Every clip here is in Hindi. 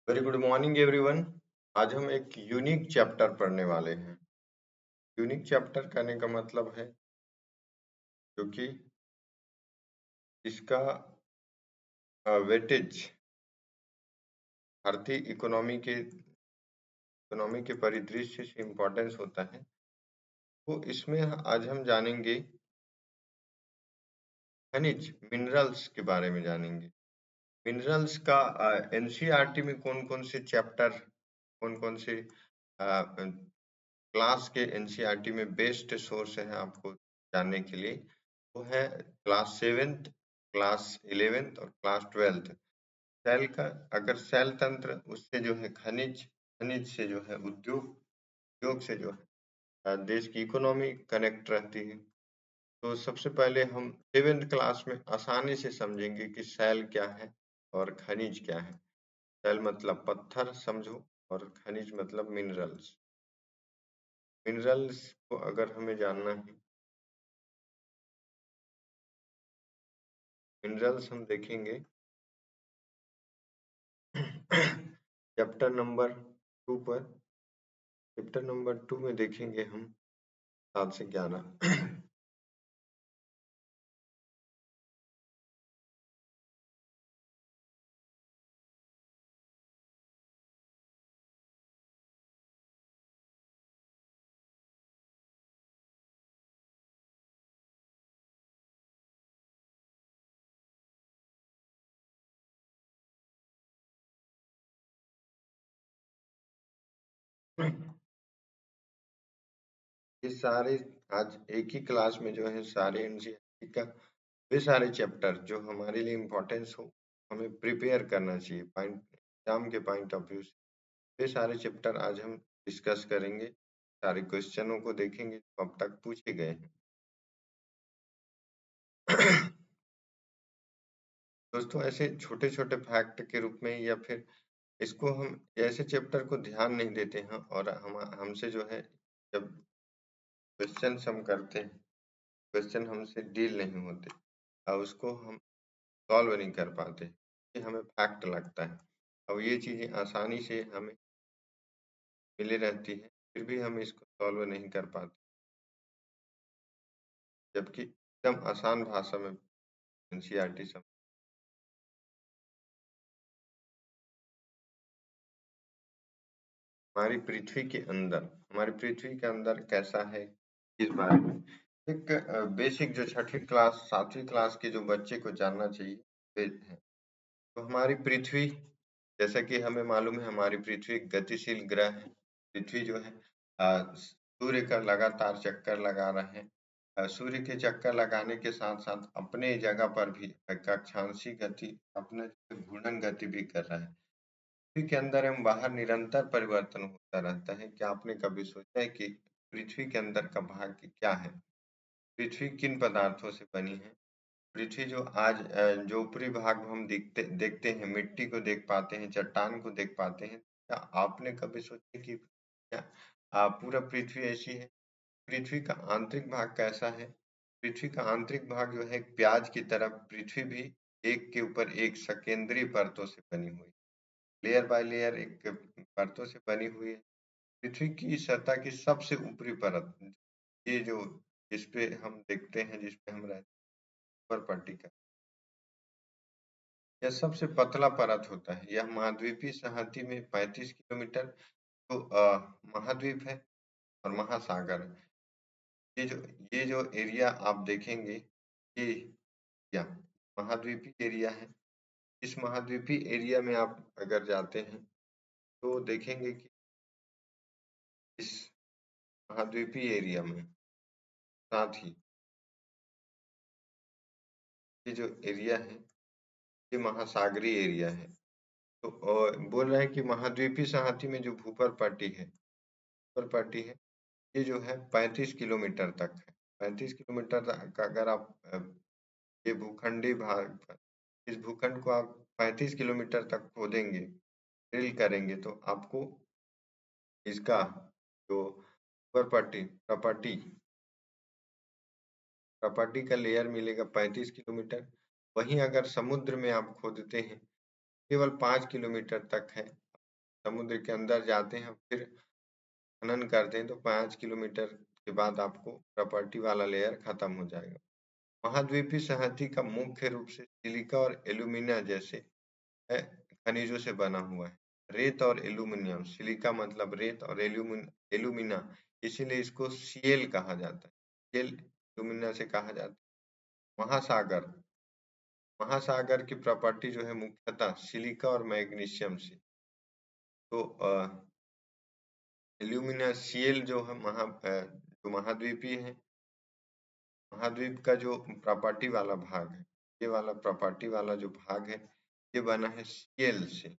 Very good morning everyone. आज हम एक यूनिक चैप्टर पढ़ने वाले हैं। यूनिक चैप्टर कहने का मतलब है क्योंकि इसका वेटेज भारतीय इकोनॉमी के परिदृश्य से इम्पोर्टेंस होता है। तो इसमें आज हम जानेंगे खनिज मिनरल्स के बारे में जानेंगे। मिनरल्स का एनसीईआरटी में कौन-कौन से चैप्टर कौन-कौन से क्लास के एनसीईआरटी में बेस्ट सोर्स है आपको जानने के लिए, वो है क्लास 7th, क्लास 11th और क्लास 12th। सेल का अगर सेल तंत्र, उससे जो है खनिज, खनिज से जो है उद्योग, उद्योग से जो है देश की इकोनॉमी कनेक्ट रहती है। तो सबसे पहले हम 7th क्लास में आसानी से समझेंगे कि सेल क्या है और खनिज क्या है। सेल मतलब पत्थर समझो और खनिज मतलब मिनरल्स। मिनरल्स को अगर हमें जानना है, मिनरल्स हम देखेंगे चैप्टर नंबर 2 पर। चैप्टर नंबर 2 में देखेंगे हम 7 से 11। ये सारे आज एक ही क्लास में जो है सारे एनसीईआरटी का वे सारे चैप्टर जो हमारे लिए इम्पोर्टेंस हो, हमें प्रिपेयर करना चाहिए पॉइंट एग्जाम के पॉइंट ऑफ व्यू से। वे सारे चैप्टर आज हम डिस्कस करेंगे, सारे क्वेश्चनों को देखेंगे जो अब तक पूछे गए हैं। दोस्तों, ऐसे छोटे-छोटे फैक्ट के रूप में या फिर इसको हम ऐसे चैप्टर को ध्यान नहीं देते हैं और हमसे जो है जब क्वेश्चन हम करते हैं, क्वेश्चन हमसे डील नहीं होते और उसको हम सॉल्व नहीं कर पाते, ये हमें फैक्ट लगता है। अब ये चीजें आसानी से हमें मिली रहती है, फिर भी हम इसको सॉल्व नहीं कर पाते, जबकि एकदम आसान भाषा में एनसीईआरटी सब। हमारी पृथ्वी के अंदर कैसा है, इस बारे में एक बेसिक जो छठी क्लास 7वीं क्लास के जो बच्चे को जानना चाहिए वे है। तो हमारी पृथ्वी, जैसा कि हमें मालूम है, हमारी पृथ्वी एक गतिशील ग्रह है। पृथ्वी जो है सूर्य का लगातार चक्कर लगा रहे हैं। सूर्य के चक्कर लगाने के साथ-साथ अपने जगह पर भी एक अक्षांशीय गति, अपने घूर्णन गति भी कर रहा है। पृथ्वी के अंदर एवं बाहर निरंतर परिवर्तन होता रहता है। क्या आपने कभी सोचा है कि पृथ्वी के अंदर का भाग क्या है? पृथ्वी किन पदार्थों से बनी है? पृथ्वी जो आज जो ऊपरी भाग हम देखते हैं, मिट्टी को देख पाते हैं, चट्टान को देख पाते हैं, क्या आपने कभी सोचा कि क्या पूरा पृथ्वी ऐसी है? पृथ्वी का आंतरिक भाग कैसा है? पृथ्वी का आंतरिक भाग जो है एक प्याज की तरह, पृथ्वी भी एक के ऊपर एक सकेंद्रीय परतों से बनी हुई, लेयर बाय लेयर एक परतों से बनी हुई है। पृथ्वी की सतह की सबसे ऊपरी परत, ये जो जिसपे हम देखते हैं, जिसपे हम रहते हैं, ऊपर पट्टिका, यह सबसे पतला परत होता है। यह महाद्वीपीय संहति में 35 किलोमीटर तो महाद्वीप है और महासागर है। ये जो एरिया आप देखेंगे, ये या महाद्वीपीय एरिया है। इस महाद्वीपीय एरिया में आप अगर जाते हैं तो देखेंगे कि इस महाद्वीपीय एरिया में साथ ही ये जो एरिया है, ये महासागरीय एरिया है। तो बोल रहे हैं कि महाद्वीपीय संहति में जो भूपर पट्टी है, भूपर पट्टी है, ये जो है 35 किलोमीटर तक है। 35 किलोमीटर तक अगर आप ये भूखंडी भाग, इस भूखंड को आप 35 किलोमीटर तक खोदेंगे, ड्रिल करेंगे, तो आपको इसका जो ऊपर पट्टी प्रॉपर्टी प्रॉपर्टी का लेयर मिलेगा 35 किलोमीटर। वहीं अगर समुद्र में आप खोदते हैं, केवल 5 किलोमीटर तक है, समुद्र के अंदर जाते हैं फिर खनन करते हैं तो 5 किलोमीटर के बाद आपको प्रॉपर्टी वाला लेयर खत्म हो जाएगा। महाद्वीपीय संहति का मुख्य रूप से सिलिका और एल्यूमिना जैसे खनिजों से बना हुआ है। रेत और एल्यूमिनियम, सिलिका मतलब रेत और एल्यूमिना, इसीलिए इसको सीएल कहा जाता है। सीएल एल्यूमिना से कहा जाता है। महासागर, महासागर की प्रॉपर्टी जो है मुख्यतः सिलिका और मैग्नीशियम से। तो एल्यूमिना सीएल जो है जो महाद्वीपीय है, महाद्वीप का जो प्रॉपर्टी वाला भाग है, ये वाला प्रॉपर्टी वाला जो भाग है ये बना है सीएल से।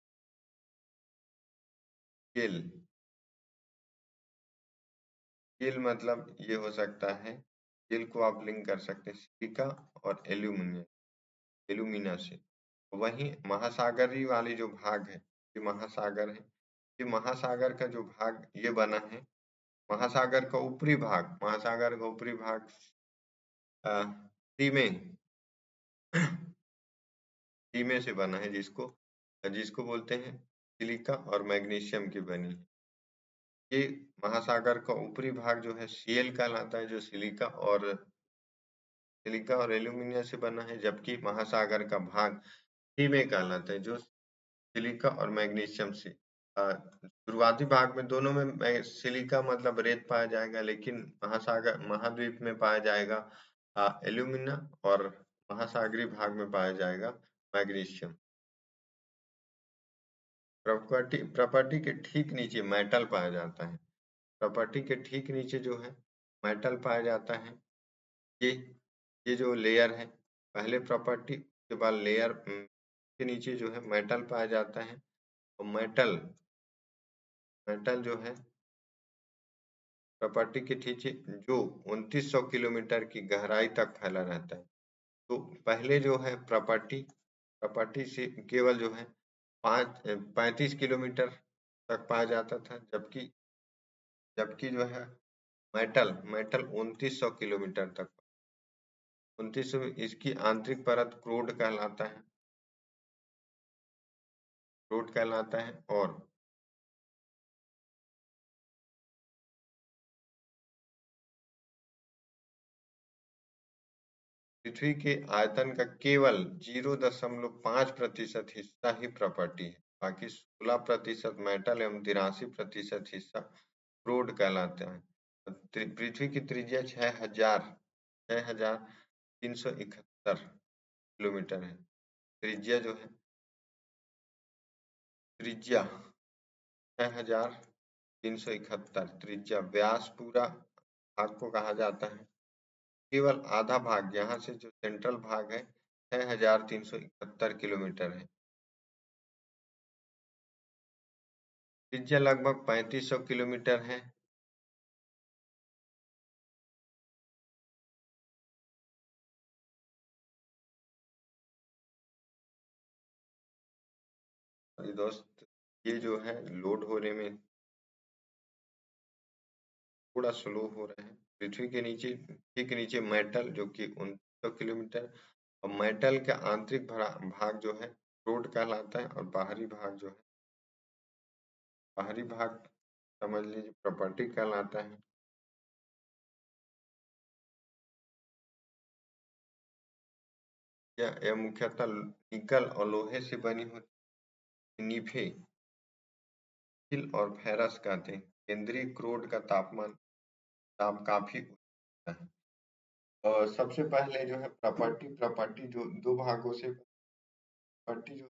सीएल, सीएल मतलब ये हो सकता है, सीएल को आप लिंक कर सकते हैं सिलिका और एल्यूमिनियम, एल्यूमिना से। वहीं महासागरी वाली जो भाग है, ये महासागर है, ये महासागर का जो भाग ये बना है, महासागर का ऊपरी भाग, महासागर का ऊपरी भाग सीमे सीमे से बना है, जिसको जिसको बोलते हैं सिलिका और मैग्नीशियम की बनी है। ये महासागर का ऊपरी भाग जो है सीएल कहलाता है, जो सिलिका और एल्यूमिनियम से बना है, जबकि महासागर का भाग सीमे कहलाता है, जो सिलिका और मैग्नीशियम से। शुरुआती भाग में दोनों में सिलिका मतलब रेत पाया जाएगा, लेकिन महाद्वीप में पाया जाएगा एल्यूमिना, और महासागरीय भाग में पाया जाएगा मैग्नीशियम। प्रॉपर्टी के ठीक नीचे मेटल पाया जाता है। प्रॉपर्टी के ठीक नीचे जो है मेटल पाया जाता है। ये ये जो लेयर है, पहले प्रॉपर्टी के बाद लेयर के नीचे जो है मेटल पाया जाता है। और मेटल मेटल जो है प्रॉपर्टी के नीचे जो 2900 किलोमीटर की गहराई तक फैला रहता है। तो पहले जो है प्रॉपर्टी से केवल जो है 35 किलोमीटर तक पाया जाता था, जबकि जबकि जो है मेटल मेटल 2900 किलोमीटर तक। 2900 इसकी आंतरिक परत क्रोड कहलाता है। और पृथ्वी के आयतन का केवल 0.5% हिस्सा ही प्रॉपर्टी है, बाकी 16% मेटल एवं 83% हिस्सा क्रोड कहलाता है। पृथ्वी की त्रिज्या 6,371 किलोमीटर है। त्रिज्या जो है, त्रिज्या 6,371 त्रिज्या। व्यास पूरा भाग को कहा जाता है। केवल आधा भाग, यहाँ से जो सेंट्रल भाग है 6,371 किलोमीटर है। त्रिज्या लगभग 3500 किलोमीटर है। दोस्त, ये जो है लोड होने में थोड़ा स्लो हो रहा है। पृथ्वी के नीचे ठीक नीचे मेटल जो कि 2900 किलोमीटर, और मेटल का आंतरिक भाग जो है क्रोड कहलाता है, और बाहरी भाग समझ लीजिए प्रॉपर्टी कहलाता है। यह मुख्यतः निकल और लोहे से बनी होती है। नीफे निकिल और फेरस कहते हैं। केंद्रीय क्रोड का ताप काफी होता है। और सबसे पहले जो है प्रॉपर्टी जो दो भागों से प्रॉपर्टी जो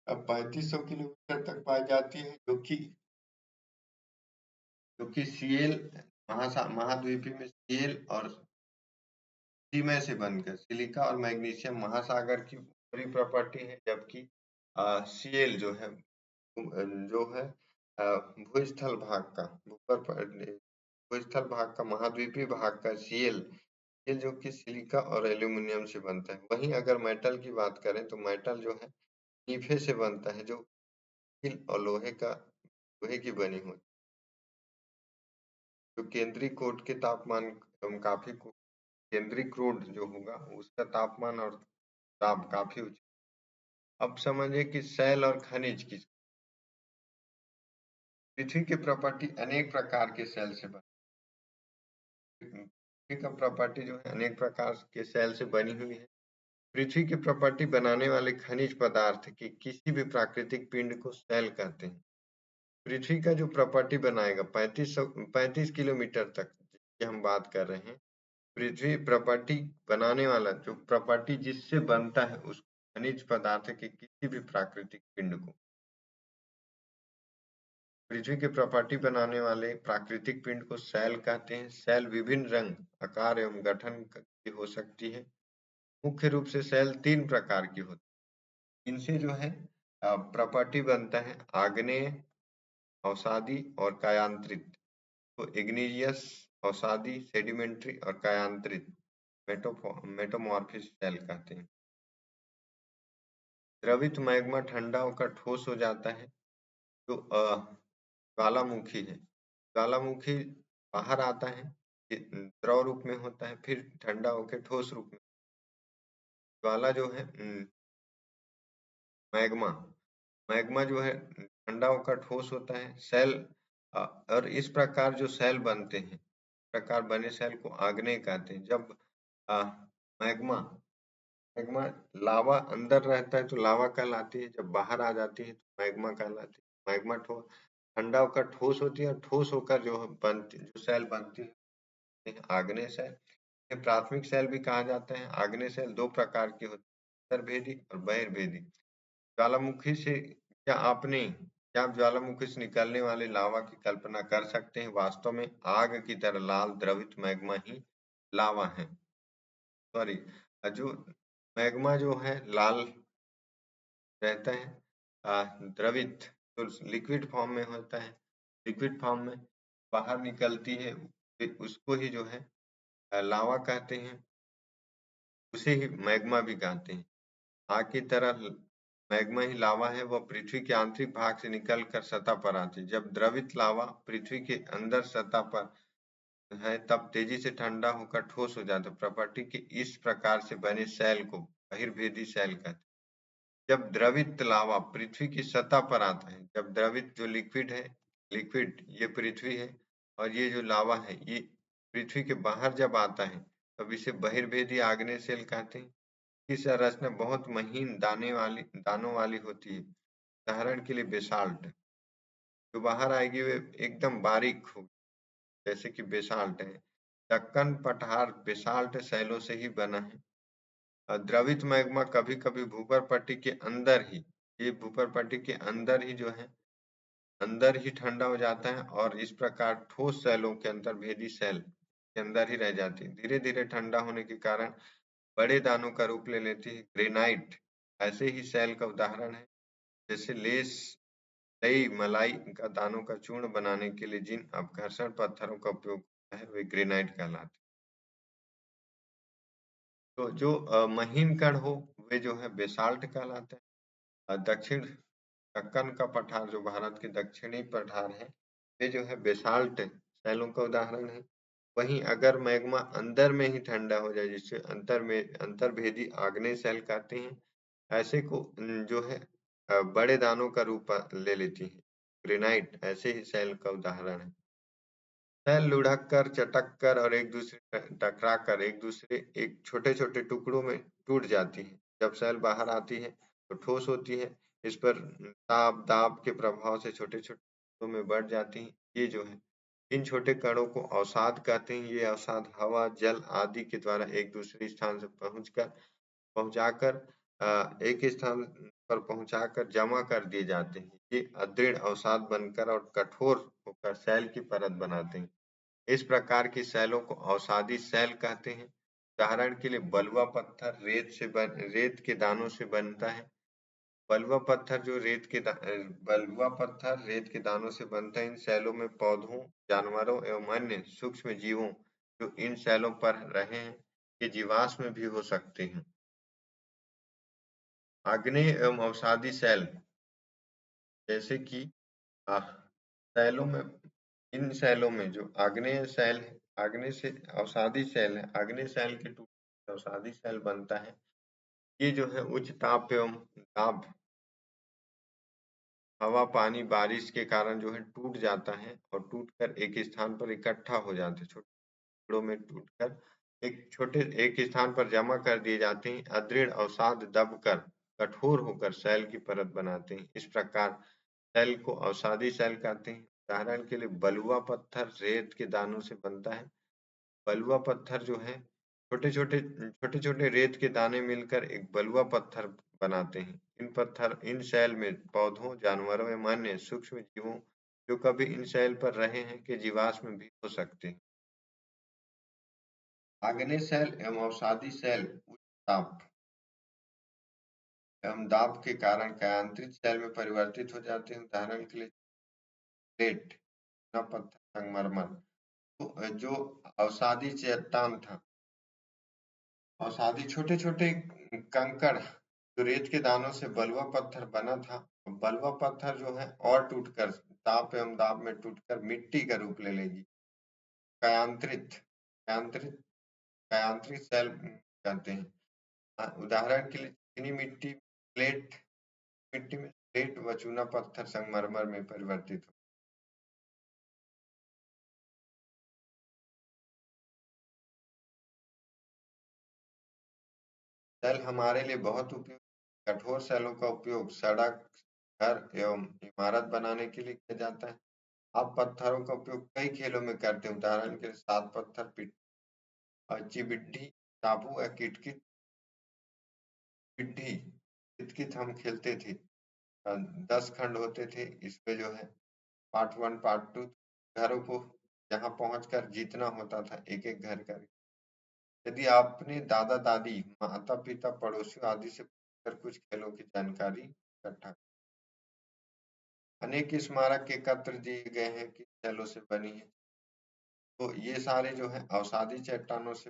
अब 3500 किलोमीटर तक पाई जाती है, जो कि सीएल महाद्वीपीय में सीएल और सीमे से बनकर सिलिका और मैग्नीशियम महासागर की ऊपरी प्रॉपर्टी है, जबकि सीएल जो है भूस्थल भाग का भूस्थल भाग का महाद्वीपीय भाग का सीएल, ये जो कि सिलिका और एल्यूमिनियम से बनता है। वहीं अगर मेटल की बात करें तो मेटल जो है ईफे से बनता है, जो स्टील और लोहे की बनी होती है। जो केंद्रीय क्रोड के तापमान काफी केंद्रीय क्रोड जो होगा उसका तापमान और दाब काफी ऊंचा। अब समझिए कि शैल और खनिज की पृथ्वी की प्रॉपर्टी अनेक प्रकार के सेल से बनी। पृथ्वी का प्रॉपर्टी जो है अनेक प्रकार के सेल से बनी हुई है। पृथ्वी की प्रॉपर्टी बनाने वाले खनिज पदार्थ के किसी भी प्राकृतिक पिंड को सेल कहते हैं। पृथ्वी का जो प्रॉपर्टी बनाएगा 35 किलोमीटर तक की हम बात कर रहे हैं। पृथ्वी प्रॉपर्टी बनाने वाला जो प्रॉपर्टी जिससे बनता है उस खनिज पदार्थ के किसी भी प्राकृतिक पिंड को, पृथ्वी की प्रॉपर्टी बनाने वाले प्राकृतिक पिंड को सेल कहते हैं। सेल विभिन्न रंग, आकार एवं गठन की हो सकती है। मुख्य रूप से सेल 3 प्रकार की होती है। इनसे जो है प्रॉपर्टी बनता है आग्नेय, अवसादी और कायांतरित। तो इग्निजियस, अवसादी, सेडिमेंट्री और कायांतरित मेटोमॉर्फिक सेल कहते हैं। द्रवित मैग्मा ठंडा होकर ठोस हो जाता है, जो ज्वालामुखी है। ज्वालामुखी बाहर आता है, द्रव रूप में होता है, फिर ठंडा होकर ठोस रूप में। ज्वाला जो है मैग्मा, मैग्मा जो है ठंडा होकर ठोस होता है। सेल और इस प्रकार जो सेल बनते हैं, प्रकार बने सेल को आग्नेय कहते हैं। जब मैग्मा मैग्मा लावा अंदर रहता है तो लावा कहलाती है, जब बाहर आ जाती है तो मैग्मा कहलाती है। मैग्मा ठंडा होकर ठोस होती है और ठोस होकर जो सेल बनती है आग्नेय सेल। ये प्राथमिक सेल भी कहा जाता है। आग्नेय सेल 2 प्रकार के होते हैं, अंतर्भेदी और बहिर्भेदी। ज्वालामुखी से क्या आप ज्वालामुखी से निकलने वाले लावा की कल्पना कर सकते हैं? वास्तव में आग की तरह लाल द्रवित मैग्मा ही लावा है। सॉरी, जो मैग्मा जो है लाल रहता है, द्रवित तो लिक्विड फॉर्म में होता है। लिक्विड फॉर्म में बाहर निकलती है, उसको ही जो है लावा कहते हैं, उसे ही मैग्मा भी कहते हैं। आग की तरह मैग्मा ही लावा है, वह पृथ्वी के आंतरिक भाग से निकलकर सतह पर आती है। जब द्रवित लावा पृथ्वी के अंदर सतह पर है तब तेजी से ठंडा होकर ठोस हो जाता है। प्रॉपर्टी के इस प्रकार से बने सेल को बहिर्भेदी सेल कहते हैं। जब द्रवित लावा पृथ्वी की सतह पर आता है, जब द्रवित जो लिक्विड है, लिक्विड ये पृथ्वी है और ये जो लावा है ये पृथ्वी के बाहर जब आता है तब इसे बहिर्भेदी आग्नेय सेल कहते हैं। की संरचना बहुत महीन दानों वाली होती है। उदाहरण के लिए बेसाल्ट, जो बाहर आएगी वे एकदम बारीक होगी, जैसे कि बेसाल्ट है। दक्कन पठार बेसाल्ट शैलों से ही बना है। द्रवित मैग्मा कभी-कभी भूपर पट्टी के अंदर ही, ये भूपर पट्टी के अंदर ही जो है अंदर ही ठंडा हो जाता है और इस प्रकार ठोस सेलों के अंतर्भेदी सेल के अंदर ही रह जाती है। धीरे-धीरे ठंडा होने के कारण बड़े दानों का रूप ले लेती है। ग्रेनाइट ऐसे ही सेल का उदाहरण है। जैसे लेस, दही, मलाई का दानों का चूर्ण बनाने के लिए जिन अपघर्षण पत्थरों का उपयोग होता है वे ग्रेनाइट कहलाते हैं। तो जो महीन कण हो वे जो है बेसाल्ट कहलाते हैं। दक्षिण दक्कन का पठार जो भारत के दक्षिणी पठार है, वे जो है बेसाल्ट शैलों का उदाहरण है। वहीं अगर मैग्मा अंदर में ही ठंडा हो जाए, जिससे अंतर्भेदी आग्नेय सेल कहते हैं, ऐसे को जो है बड़े दानों का रूप ले लेती है। ग्रेनाइट ऐसे ही सेल का उदाहरण है। सेल लुढ़क कर, चटक कर और एक दूसरे टकरा कर एक छोटे-छोटे टुकड़ों में टूट जाती है। जब सेल बाहर आती है तो ठोस होती है। इस पर दाब के प्रभाव से छोटे-छोटे टुकड़ों में बढ़ जाती है। ये जो है इन छोटे कणों को अवसाद कहते हैं। ये अवसाद हवा, जल आदि के द्वारा एक दूसरे स्थान से पहुंचाकर एक स्थान पर पहुंचाकर जमा कर दिए जाते हैं। ये अदृढ़ अवसाद बनकर और कठोर होकर सेल की परत बनाते हैं। इस प्रकार की सेलों को अवसादी सेल कहते हैं। उदाहरण के लिए बलुआ पत्थर रेत के दानों से बनता है। बलुआ पत्थर जो बलुआ पत्थर रेत के दानों से बनता है। इन सेलों में पौधों, जानवरों एवं अन्य सूक्ष्म जीवों जो इन सेलों पर रहे हैं के जीवाश्म भी हो सकते हैं। आग्नेय एवं अवसादी सेल, जैसे कि सेलों में इन सेलों में जो आग्नेय सेल है, आग्नेय से अवसादी सेल है, आग्नेय सेल के टूटने अवसादी सेल बनता है। ये जो है उच्च ताप एवं दाब हवा, पानी बारिश के कारण जो है टूट जाता है और टूटकर एक स्थान पर इकट्ठा हो जाते हैं। छोटे टुकड़ों में टूटकर एक स्थान पर जमा कर दिए जाते हैं। अदृढ़ अवसाद दबकर कठोर होकर सैल की परत बनाते हैं। इस प्रकार सैल को अवसादी सैल कहते हैं। उदाहरण के लिए बलुआ पत्थर रेत के दानों से बनता है। बलुआ पत्थर जो है छोटे-छोटे रेत के दाने मिलकर एक बलुआ पत्थर बनाते हैं। इन सैल में पौधों, जानवरों एवं अन्य सूक्ष्म जीवों जो कभी इन सैल पर रहे हैं के जीवाश्म भी हो सकते हैं। आग्नेय सैल एवं अवसादी सैल उच्च ताप एवं दाब के कारण कायांतरित सैल में परिवर्तित हो जाते हैं। उदाहरण के लिए प्लेट, चूना पत्थर, संगमरमर। तो जो अवसादी चट्टान था, अवसादी छोटे-छोटे कंकड़ जो रेत के दानों से बलुआ पत्थर बना था। बलुआ पत्थर जो है और टूटकर ताप एवं दाब में टूटकर मिट्टी का रूप ले लेगी। कायांतरित कायांतरित कायांतरित सैल कहते हैं। उदाहरण के लिए चीनी मिट्टी मिट्टी में प्लेट व चूना पत्थर संगमरमर में परिवर्तित हो। सेल हमारे लिए बहुत उपयोगी। कठोर सेलों का उपयोग सड़क, घर एवं इमारत बनाने के लिए किया जाता है। आप पत्थरों का उपयोग कई खेलों में करते हैं। उदाहरण के लिए सात पत्थर, चिबिड्डी, टापू या किटकिट पिड्ढी कितकित हम खेलते थे। 10 खंड होते थे। इसमें जो है पार्ट 1, पार्ट 2 घरों को जहाँ पहुंचकर जीतना होता था एक-एक घर का। यदि आपने दादा-दादी, माता-पिता, पड़ोसियों आदि से पूछकर कुछ खेलों की जानकारी इकट्ठा अनेक स्मारक एकत्र दिए गए हैं कि खेलों से बनी है। तो ये सारे जो है अवसादी चट्टानों से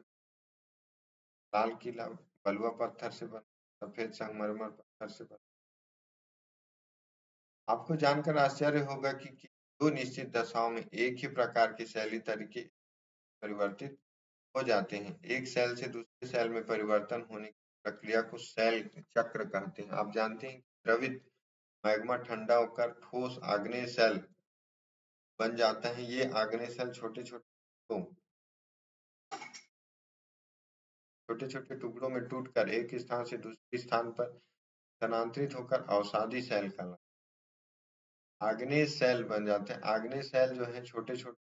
लाल किला बलुआ पत्थर से बना, सफेद संगमरमर पत्थर से बना। आपको जानकर आश्चर्य होगा कि दो निश्चित दशाओं में एक ही प्रकार की शैली तरीके परिवर्तित हो जाते हैं। एक सेल से दूसरे सेल में परिवर्तन होने की प्रक्रिया को सेल चक्र कहते हैं। आप जानते हैं द्रवित मैग्मा ठंडा होकर ठोस आग्नेय सेल बन जाता है। ये आग्नेय सेल छोटे-छोटे टुकड़ों में टूटकर एक स्थान से दूसरे स्थान पर स्थानांतरित होकर अवसादी सेल कहलाते हैं। आग्नेय सेल बन जाते हैं। आग्नेय सेल जो है छोटे-छोटे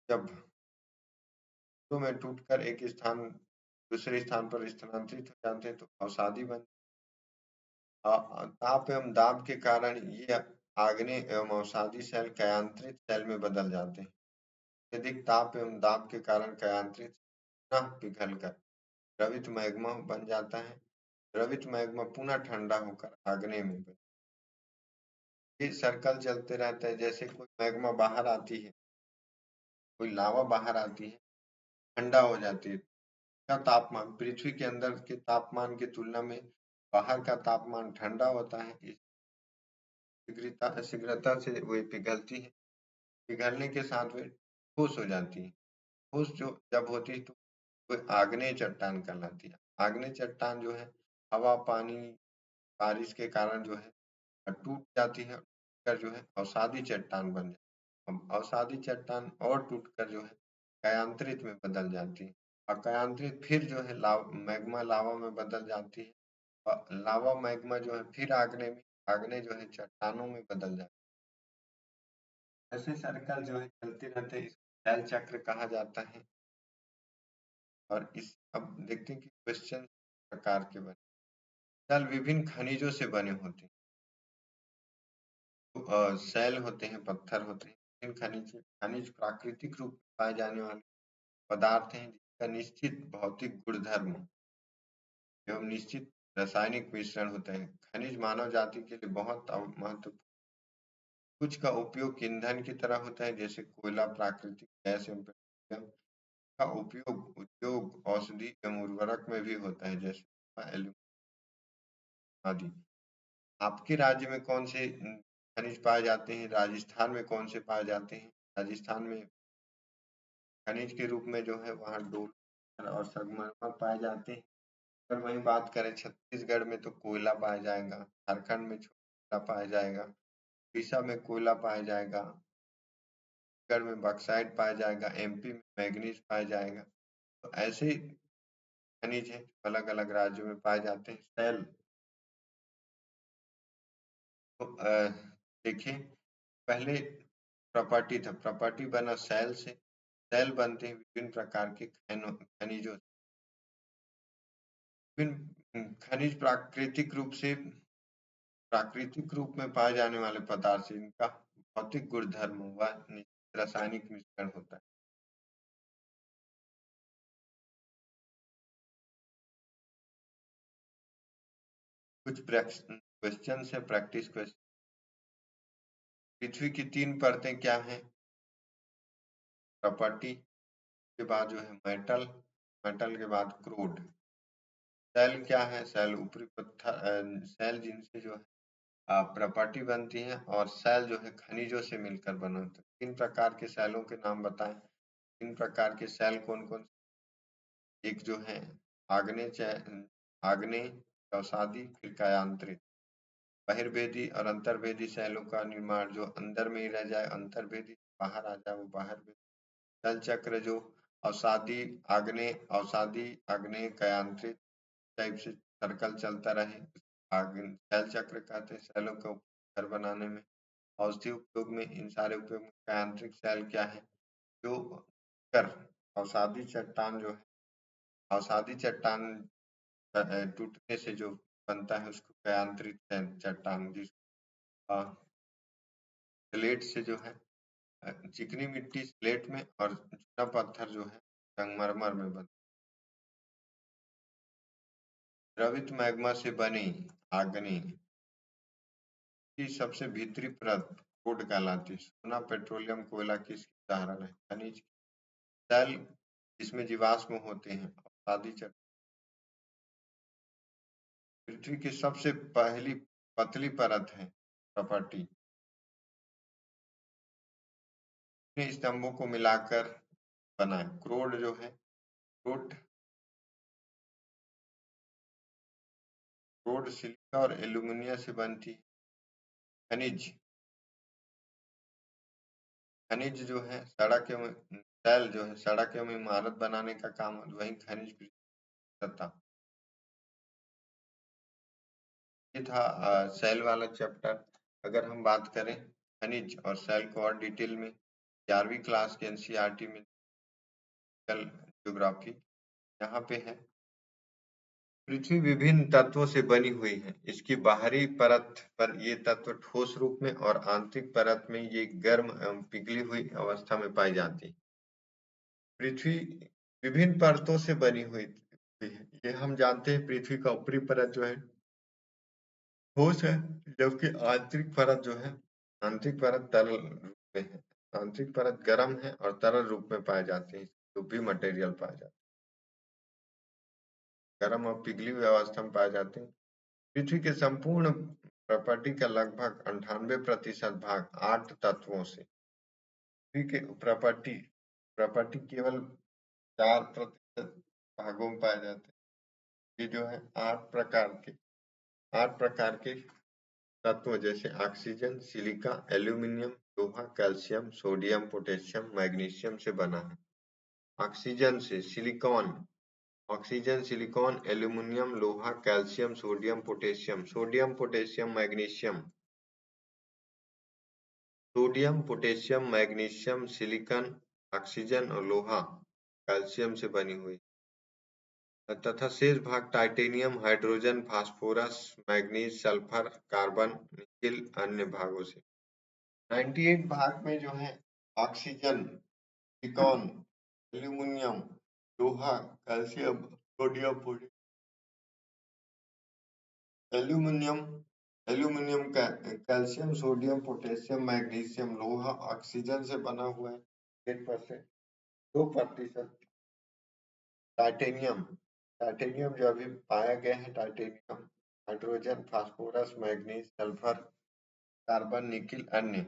जब टुकड़ों में टूटकर एक स्थान दूसरे स्थान पर स्थानांतरित हो जाते हैं तो अवसादी बन ताप एवं दाब के कारण ये आग्नेय एवं अवसादी सेल कयांत्रित सेल में बदल जाते हैं। अत्यधिक ताप एवं दाब के कारण कयांत्रित पुनः पिघलकर द्रवित मैग्मा बन जाता है। द्रवित मैग्मा पुनः ठंडा होकर आग्नेय में बदल ये सर्कल चलते रहता है। जैसे कोई मैग्मा बाहर आती है, कोई लावा बाहर आती है, ठंडा हो जाती है। का तापमान पृथ्वी के अंदर के तापमान की तुलना में बाहर का तापमान ठंडा होता है। इस शीघ्रता से वे पिघलती है। पिघलने के साथ वे ठोस हो जाती है। ठोस जो जब होती है तो वे आग्नेय चट्टान कहलाती है। आग्नेय चट्टान जो है हवा, पानी, बारिश के कारण जो है टूट जाती है। टूटकर जो है अवसादी चट्टान बन जाती है। अब अवसादी चट्टान और टूटकर जो है कायांतरित में बदल जाती है। और कायांतरित फिर जो है मैग्मा लावा में बदल जाती है। और लावा मैग्मा जो है फिर आग्नेय जो है चट्टानों में बदल जाती है। ऐसे सर्कल जो है चलते रहते हैं। इसको सेल चक्र कहा जाता है। और इस अब देखते हैं कि क्वेश्चन प्रकार के बने सेल विभिन्न खनिजों से बने होते हैं। तो सेल होते हैं, पत्थर होते हैं। इन खनिज प्राकृतिक रूप में पाए जाने वाले पदार्थ हैं जिसका निश्चित भौतिक गुणधर्म एवं निश्चित रासायनिक मिश्रण होता है। खनिज मानव जाति के लिए बहुत महत्वपूर्ण कुछ का उपयोग ईंधन की तरह होता है जैसे कोयला, प्राकृतिक गैस एवं पेट्रोलियम का उपयोग उद्योग, औषधि एवं उर्वरक में भी होता है जैसे एल्यूमीनियम आदि। आपके राज्य में कौन से खनिज पाए जाते हैं? राजस्थान में कौन से पाए जाते हैं? राजस्थान में खनिज के रूप में जो है वहाँ डोल और संगमरमर पाए जाते हैं। अगर वहीं बात करें छत्तीसगढ़ में तो कोयला पाया जाएगा। झारखंड में कोयला पाया जाएगा, उड़ीसा में कोयला पाया जाएगा, छत्तीसगढ़ में बक्साइट पाया जाएगा, एमपी में मैग्नीज पाया जाएगा। तो ऐसे खनिज है अलग अलग राज्यों में पाए जाते हैं। सेल तो देखिए, पहले प्रॉपर्टी था, प्रॉपर्टी बना सेल से। सेल बनते हैं विभिन्न प्रकार के खनिजों से। विभिन्न खनिज प्राकृतिक रूप में पाए जाने वाले पदार्थ से इनका भौतिक गुणधर्म व रासायनिक मिश्रण होता है। कुछ क्वेश्चन है, प्रैक्टिस क्वेश्चन। पृथ्वी की 3 परतें क्या हैं? प्रॉपर्टी के बाद जो है मेटल, मेटल के बाद क्रूड। सेल क्या है? सेल ऊपरी पत्थर, सेल जिनसे जो है प्रॉपर्टी बनती है, और सेल जो है खनिजों से मिलकर बना होता है। 3 प्रकार के सेलों के नाम बताएं। 3 प्रकार के सेल कौन कौन? एक जो है आग्नेय, चौसादी, फिर कायांतरित। बहिर्वेदी और अंतर्वेदी सेलों का निर्माण जो अंदर में ही रह जाए अंतर्वेदी, बाहर आ जाए वो बाहर। सेल चक्र जो अवसादी आग्नेय कायांतरित टाइप से सर्कल चलता रहे, सेल चक्र कहते हैं। सेलों का घर बनाने में, औषधि उपयोग में, इन सारे उपयोग में कायांतरिक सेल क्या है? जो कर अवसादी चट्टान जो है, अवसादी चट्टान टूटने से जो बनता है उसको कायांतरित चट्टान, जिस स्लेट से जो है चिकनी मिट्टी स्लेट में और चूना पत्थर जो है संगमरमर में बनता है। द्रवित मैग्मा से बनी आग्नेय की सबसे भीतरी परत कोड कहलाती है। सोना, पेट्रोलियम, कोयला किसकी उदाहरण है? खनिज। सेल जिसमें जीवाश्म होते हैं, अवसादी चट्टान। पृथ्वी की सबसे पहली पतली परत है प्रॉपर्टी। इतने स्तंभों को मिलाकर बना है। क्रोड जो है, क्रोड क्रोड सिलिका और एल्यूमिनियम से बनती है। खनिज खनिज जो है सड़क एवं सेल जो है सड़क एवं इमारत बनाने का काम, वही खनिज था। ये था सेल वाला चैप्टर। अगर हम बात करें खनिज और सेल को और डिटेल में, 11वीं क्लास के एनसीईआरटी में ज्योग्राफी यहाँ पे है। पृथ्वी विभिन्न तत्वों से बनी हुई है। इसकी बाहरी परत पर ये तत्व ठोस रूप में और आंतरिक परत में ये गर्म एवं पिघली हुई अवस्था में पाई जाती है। पृथ्वी विभिन्न परतों से बनी हुई है। ये हम जानते हैं, पृथ्वी का ऊपरी परत जो है ठोस है, जबकि आंतरिक परत तरल रूप में है। आंतरिक परत गर्म है और तरल रूप में पाए जाते हैं, जो भी मटेरियल पाए जाते हैं गर्म और पिघली हुई अवस्था में पाए जाते हैं। पृथ्वी के संपूर्ण प्रॉपर्टी का लगभग 98% भाग 8 तत्वों से। पृथ्वी के प्रॉपर्टी केवल 4% भागों में पाए जाते हैं। ये जो है 8 प्रकार के तत्व, जैसे ऑक्सीजन, सिलिका, एल्यूमिनियम, लोहा, कैल्शियम, सोडियम, पोटेशियम, मैग्नीशियम से बना है। ऑक्सीजन से ऑक्सीजन, सिलिकॉन, एल्यूमिनियम, लोहा, calcium, sodium, magnesium, silicon, oxygen और लोहा कैल्शियम से बनी हुई तथा शेष भाग titanium, hydrogen, phosphorus, manganese, sulphur, carbon, nickel अन्य भागों से। 98 भाग में जो है ऑक्सीजन, सिलिकॉन, एल्यूमिनियम, लोहा, कैल्शियम, सोडियम, एल्यूमिनियम एल्यूमिनियम का कैल्शियम, सोडियम, पोटेशियम, मैग्नीशियम, लोहा ऑक्सीजन से बना हुआ है 8%। 2% टाइटेनियम टाइटेनियम जो अभी पाया गया है, titanium hydrogen, phosphorus, manganese, sulphur, carbon, nickel अन्य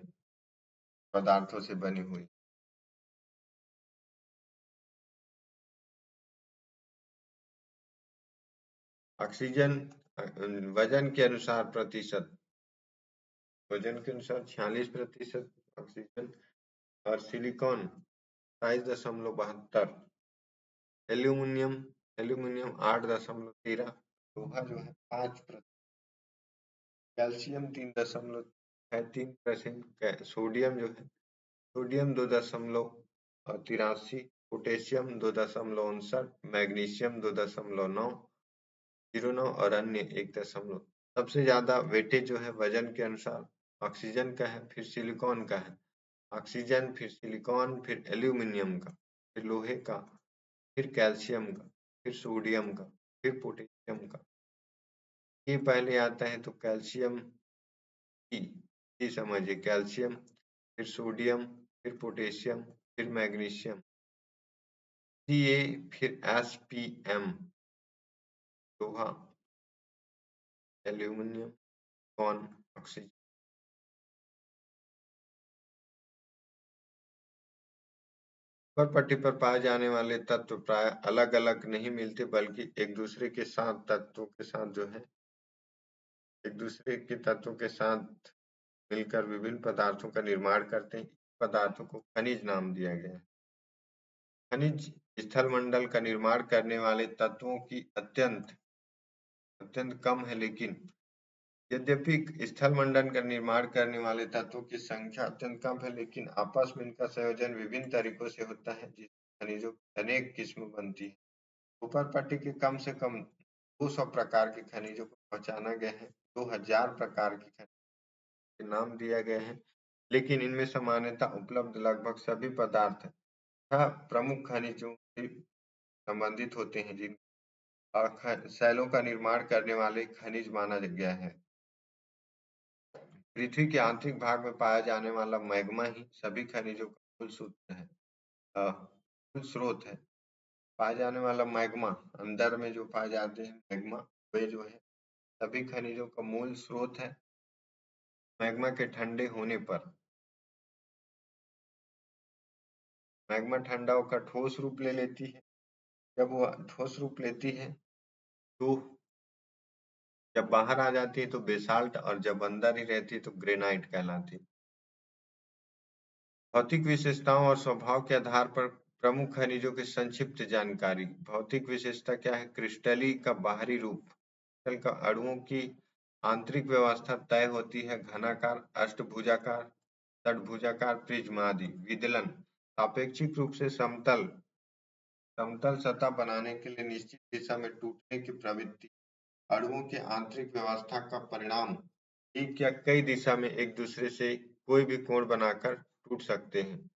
पदार्थों से बनी हुई। ऑक्सीजन वजन के अनुसार प्रतिशत वजन के अनुसार 46% ऑक्सीजन, और सिलिकॉन 27.72, एल्यूमिनियम एल्यूमिनियम 8.13, लोहा जो है 5%, कैल्शियम 3.3%, सोडियम 2.83, पोटेशियम 2.59, मैग्नीशियम 2.909 और अन्य 1 सबसे ज्यादा वेटेज जो है वजन के अनुसार ऑक्सीजन का है, फिर सिलिकॉन का है, ऑक्सीजन, फिर सिलिकॉन, फिर एल्यूमिनियम का, फिर लोहे का, फिर कैल्शियम का, फिर सोडियम का, फिर पोटेशियम का। ये पहले आता है तो कैल्शियम की समझिए, कैल्शियम, फिर सोडियम, फिर पोटेशियम, फिर मैग्नीशियम, Ca, फिर Spm, लोहा, एल्यूमिनियम, कॉन, ऑक्सीजन। ऊपर पट्टी पर पाए जाने वाले तत्व प्राय अलग अलग नहीं मिलते, बल्कि एक दूसरे के साथ तत्वों के साथ जो है एक दूसरे के तत्वों के साथ मिलकर विभिन्न पदार्थों का निर्माण करते हैं। पदार्थों को खनिज नाम दिया गया है। खनिज स्थलमंडल का निर्माण करने वाले तत्वों की अत्यंत कम है, लेकिन यद्यपि स्थलमंडल का निर्माण करने वाले तत्वों की संख्या अत्यंत कम है, लेकिन आपस में इनका संयोजन विभिन्न तरीकों से होता है, जिससे खनिजों की अनेक किस्म बनती है। ऊपर पट्टी के कम से कम 200 प्रकार के खनिजों को पहचाना गया है। 2000 प्रकार के खनिज के नाम दिया गया है, लेकिन इनमें सामान्यतः उपलब्ध लगभग सभी पदार्थ प्रमुख खनिजों से संबंधित होते हैं, जिन शैलों का निर्माण करने वाले खनिज माना गया है। पृथ्वी के आंतरिक भाग में पाया जाने वाला मैग्मा ही सभी खनिजों का मूल सूत्र है, मूल स्रोत है। पाया जाने वाला मैग्मा, अंदर में जो पाए जाते हैं मैग्मा, वे जो है सभी खनिजों का मूल स्रोत है। मैग्मा के ठंडे होने पर मैग्मा ठंडा होकर ठोस रूप ले लेती है। जब वो ठोस रूप लेती है तो जब बाहर आ जाती है तो बेसाल्ट, और जब अंदर ही रहती है तो ग्रेनाइट कहलाती है। भौतिक विशेषताओं और स्वभाव के आधार पर प्रमुख खनिजों की संक्षिप्त जानकारी। भौतिक विशेषता क्या है? क्रिस्टली का बाहरी रूप, क्रिस्टल का अणुओं की आंतरिक व्यवस्था तय होती है। घनाकार, अष्टभुजाकार, षटभुजाकार, प्रिज्म आदि। विदलन, सापेक्षिक रूप से समतल समतल सतह बनाने के लिए निश्चित दिशा में टूटने की प्रवृत्ति। अणुओं की आंतरिक व्यवस्था का परिणाम एक या कई दिशा में एक दूसरे से कोई भी कोण बनाकर टूट सकते हैं।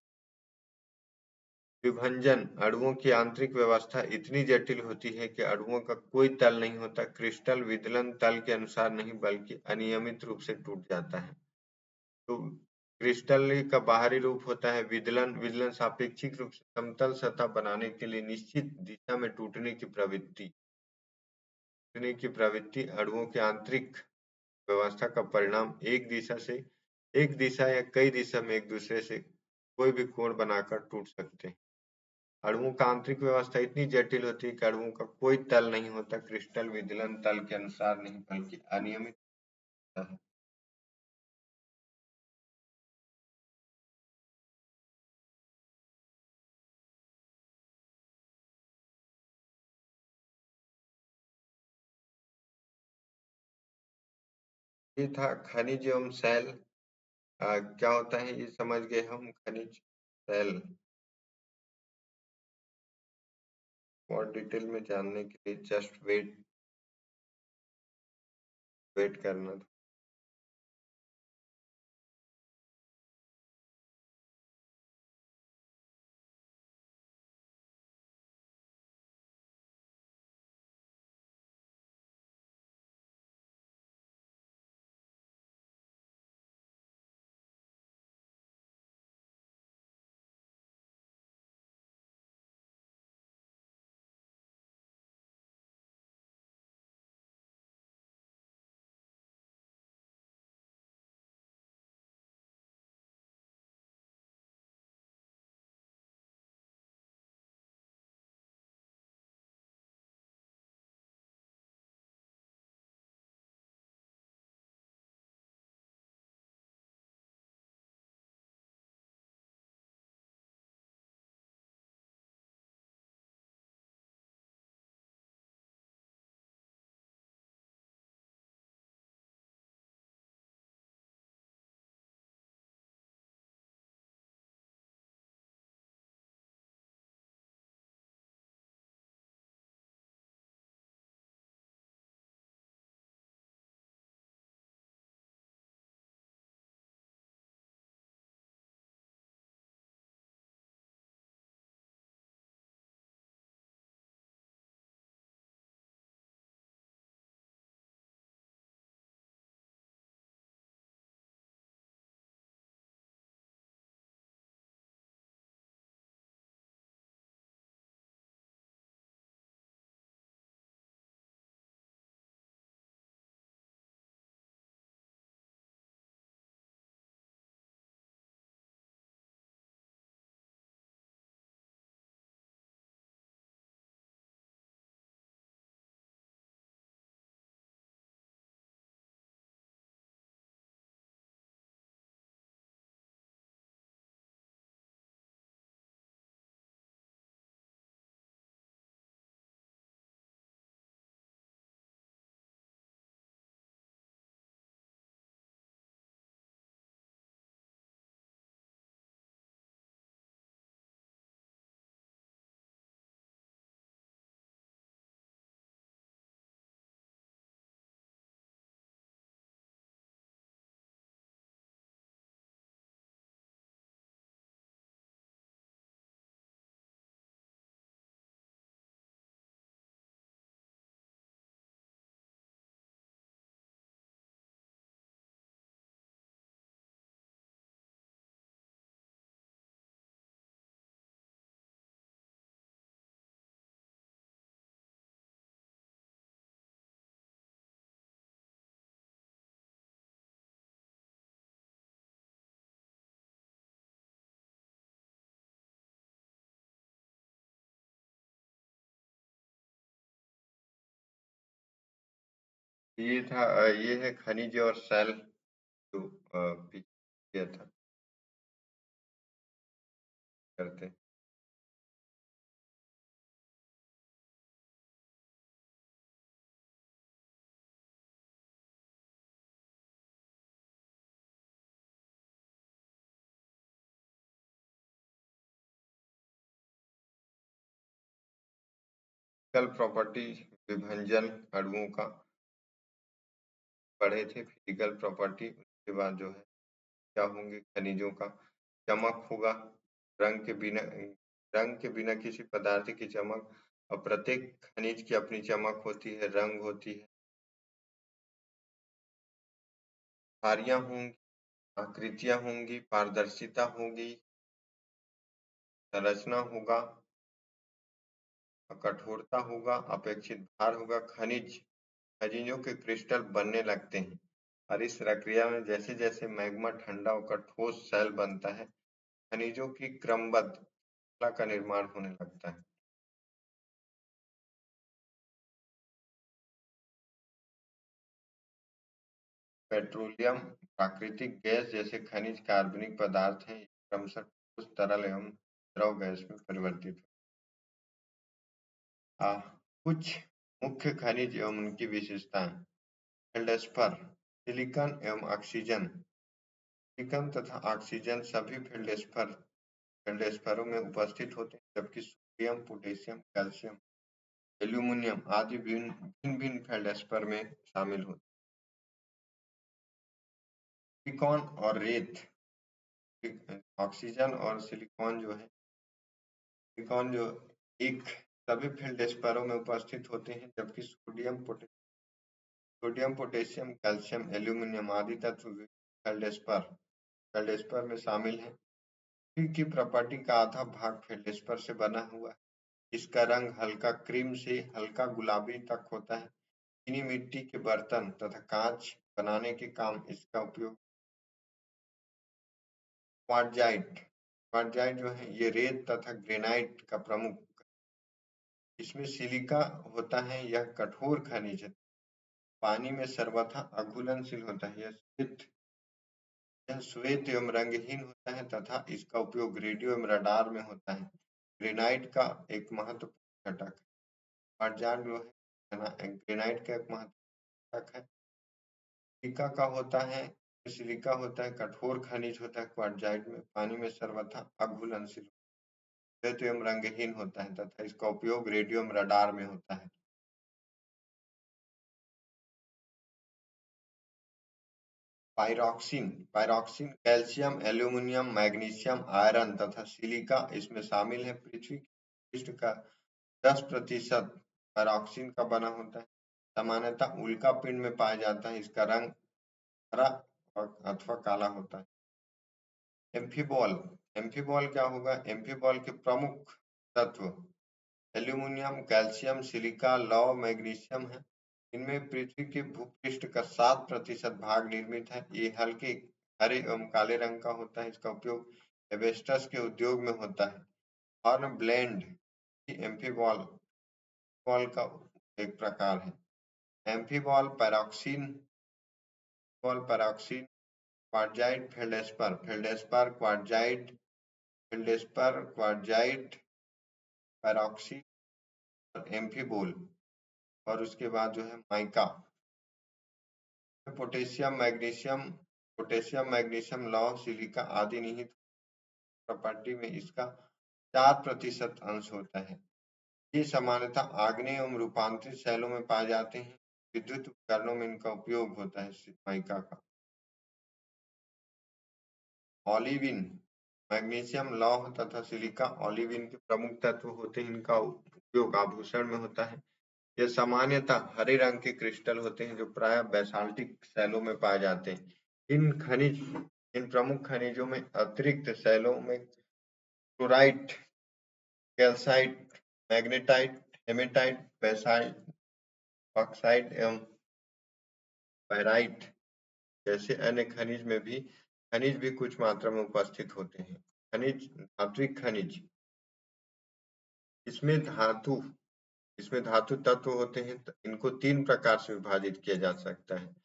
विभंजन, अणुओं की आंतरिक व्यवस्था इतनी जटिल होती है कि अणुओं का कोई तल नहीं होता। क्रिस्टल विदलन तल के अनुसार नहीं, बल्कि अनियमित रूप से टूट जाता है। तो क्रिस्टल का बाहरी रूप होता है विदलन। विदलन सापेक्षिक रूप से समतल सतह बनाने के लिए निश्चित दिशा में टूटने की प्रवृत्ति। अणुओं की आंतरिक व्यवस्था का परिणाम एक दिशा या कई दिशा में एक दूसरे से कोई भी कोण बनाकर टूट सकते हैं। अणुओं का आंतरिक व्यवस्था इतनी जटिल होती है कि अणुओं का कोई तल नहीं होता। क्रिस्टल विदलन तल के अनुसार नहीं, बल्कि अनियमित होता है। ये था खनिज एवं शैल। क्या होता है ये समझ गए हम। खनिज, शैल। और डिटेल में जानने के लिए जस्ट वेट करना। ये था ये है खनिज और सेल जो किया था करते। फिजिकल प्रॉपर्टी विभंजन अणुओं का पढ़े थे। फिजिकल प्रॉपर्टी उसके बाद जो है क्या होंगे खनिजों का चमक होगा, रंग के बिना किसी पदार्थ की चमक, और प्रत्येक खनिज की अपनी चमक होती है, रंग होती है। धारियां होंगी, आकृतियां होंगी, पारदर्शिता होगी, संरचना होगा, कठोरता होगा, अपेक्षित भार होगा। खनिजों के क्रिस्टल बनने लगते हैं और इस प्रक्रिया में जैसे जैसे मैग्मा ठंडा होकर ठोस सेल बनता है, खनिजों की क्रमबद्ध श्रृंखला का निर्माण होने लगता है। पेट्रोलियम प्राकृतिक गैस जैसे खनिज कार्बनिक पदार्थ हैं, क्रमशः ठोस, तरल एवं द्रव गैस में परिवर्तित आ, कुछ मुख्य खनिज एवं उनकी विशेषताएं। फेल्डस्पर, सिलिकॉन एवं ऑक्सीजन। सिलिकॉन तथा ऑक्सीजन सभी फेल्डस्परों में उपस्थित होते हैं, जबकि सोडियम, पोटेशियम, कैल्शियम, एल्यूमिनियम आदि भिन्न भिन्न फेल्डस्पर में शामिल होते हैं। सिलिकॉन और रेत, ऑक्सीजन और सिलिकॉन जो है, सिलिकॉन जो एक सभी फेल्डस्परों में उपस्थित होते हैं, जबकि सोडियम, पोटेशियम, कैल्शियम, एल्यूमिनियम आदि तत्व फेल्डस्पर फेल्डस्पर में शामिल हैं। पृथ्वी की प्रॉपर्टी का आधा भाग फेल्डस्पर से बना हुआ है। इसका रंग हल्का क्रीम से हल्का गुलाबी तक होता है। चीनी मिट्टी के बर्तन तथा कांच बनाने के काम इसका उपयोग। क्वार्टजाइट, क्वार्टजाइट जो है ये रेत तथा ग्रेनाइट का प्रमुख, इसमें सिलिका होता है। यह कठोर खनिज है, पानी में सर्वथा अघुलनशील होता है। यह श्वेत एवं रंगहीन होता है तथा इसका उपयोग रेडियो एवं रडार में होता है। ग्रेनाइट का एक महत्वपूर्ण घटक है। क्वार्टजाइट जो है ग्रेनाइट का एक महत्वपूर्ण घटक है। सिलिका का होता है, सिलिका होता है कठोर खनिज होता है। क्वार्टजाइट में पानी में सर्वथा अघुलनशील, श्वेत एवं रंगहीन होता है तथा इसका उपयोग रेडियो एवं रडार में होता है। Pyroxene, pyroxene calcium, aluminium, magnesium, iron तथा सिलिका इसमें शामिल है। पृथ्वी के पृष्ठ का 10% पाइरोक्सिन का बना होता है। सामान्यतः उल्का पिंड में पाया जाता है। इसका रंग हरा अथवा काला होता है। एम्फीबॉल, एम्फीबॉल क्या होगा? एम्फीबॉल के प्रमुख तत्व एल्यूमिनियम, कैल्शियम, सिलिका, लौह, मैग्नीशियम है। इनमें पृथ्वी के भूपृष्ठ का 7% भाग निर्मित है। ये हल्के हरे एवं काले रंग का होता है। इसका उपयोग एस्बेस्टस के उद्योग में होता है। हॉर्न ब्लेंड एम्फीबॉल बॉल का एक प्रकार है। एम्फीबॉल पैरोक्सिन, बॉल पैरोक्सिन, क्वार्टजाइट, फेल्डस्पर, फेल्डस्पर, क्वार्टजाइट, फेल्डस्पर, क्वार्टजाइट, पैरोक्सिन और एम्फीबोल, और उसके बाद जो है mica. Potassium, magnesium, potassium, magnesium, लौह, सिलिका आदि निहित प्रॉपर्टी में इसका 4% अंश होता है। ये सामान्यतः आग्नेय एवं रूपांतरित शैलों में पाए जाते हैं। विद्युत उपकरणों में इनका उपयोग होता है माइका का। ओलिविन, मैग्नीशियम, लौह तथा सिलिका ओलिविन के प्रमुख तत्व होते हैं। इनका उपयोग आभूषण में होता है। ये सामान्यतः हरे रंग के क्रिस्टल होते हैं जो प्रायः बेसाल्टिक शैलों में पाए जाते हैं। इन प्रमुख खनिजों में अतिरिक्त शैलों में chlorite, calcite, magnetite, hematite, basalt, bauxite एवं पाइराइट जैसे अन्य खनिज भी कुछ मात्रा में उपस्थित होते हैं। धात्विक खनिज, इसमें धातु इसमें धातु तत्व होते हैं, इनको 3 प्रकार से विभाजित किया जा सकता है।